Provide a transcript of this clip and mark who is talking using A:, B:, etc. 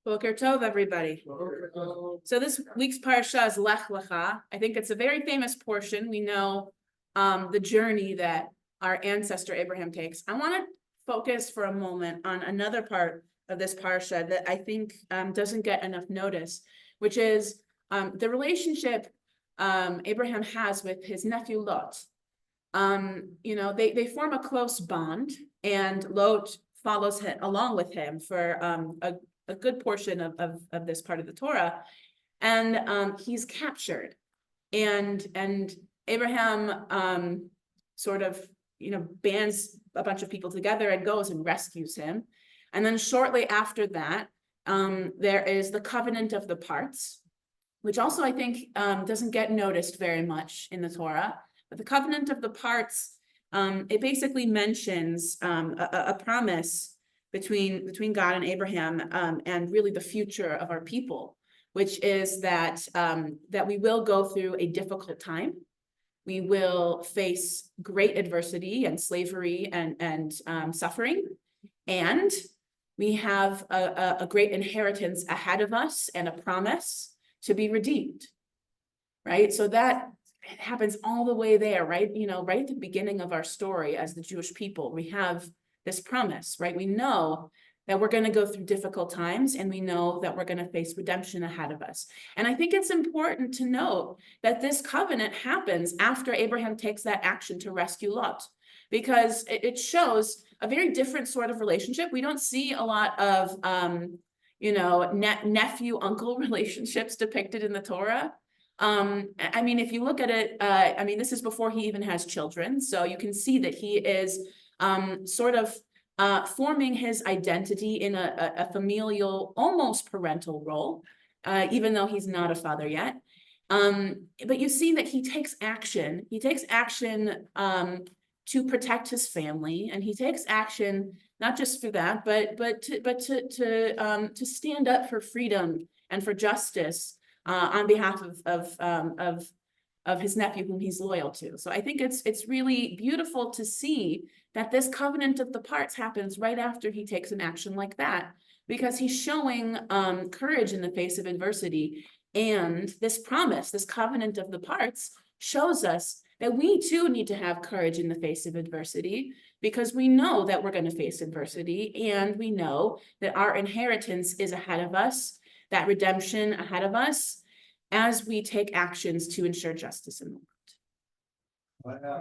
A: Boker Tov, everybody. So this week's parsha is Lech Lecha. I think it's a very famous portion. We know the journey that our ancestor Abraham takes. I want to focus for a moment on another part of this parsha that I think doesn't get enough notice, which is the relationship Abraham has with his nephew Lot. They form a close bond, and Lot follows him along with him for a good portion of this part of the Torah, and he's captured, and Abraham bands a bunch of people together and goes and rescues him. And then shortly after that, there is the covenant of the parts, which also I think doesn't get noticed very much in the Torah. But the covenant of the parts, it basically mentions a promise between God and Abraham, and really the future of our people, which is that we will go through a difficult time. We will face great adversity and slavery and suffering, and we have a great inheritance ahead of us and a promise to be redeemed, right? So that happens all the way there, right? Right at the beginning of our story as the Jewish people, we have this promise, right? We know that we're going to go through difficult times, and we know that we're going to face redemption ahead of us. And I think it's important to note that this covenant happens after Abraham takes that action to rescue Lot, because it shows a very different sort of relationship. We don't see a lot of, nephew-uncle relationships depicted in the Torah. If you look at it, this is before he even has children. So you can see that he is forming his identity in a familial, almost parental role, even though he's not a father yet. But you see that he takes action. He takes action to protect his family, and he takes action not just for that, but to stand up for freedom and for justice on behalf of his nephew, whom he's loyal to. So I think it's really beautiful to see that this covenant of the parts happens right after he takes an action like that, because he's showing courage in the face of adversity. And this promise, this covenant of the parts, shows us that we too need to have courage in the face of adversity, because we know that we're going to face adversity, and we know that our inheritance is ahead of us, that redemption ahead of us, as we take actions to ensure justice in the world.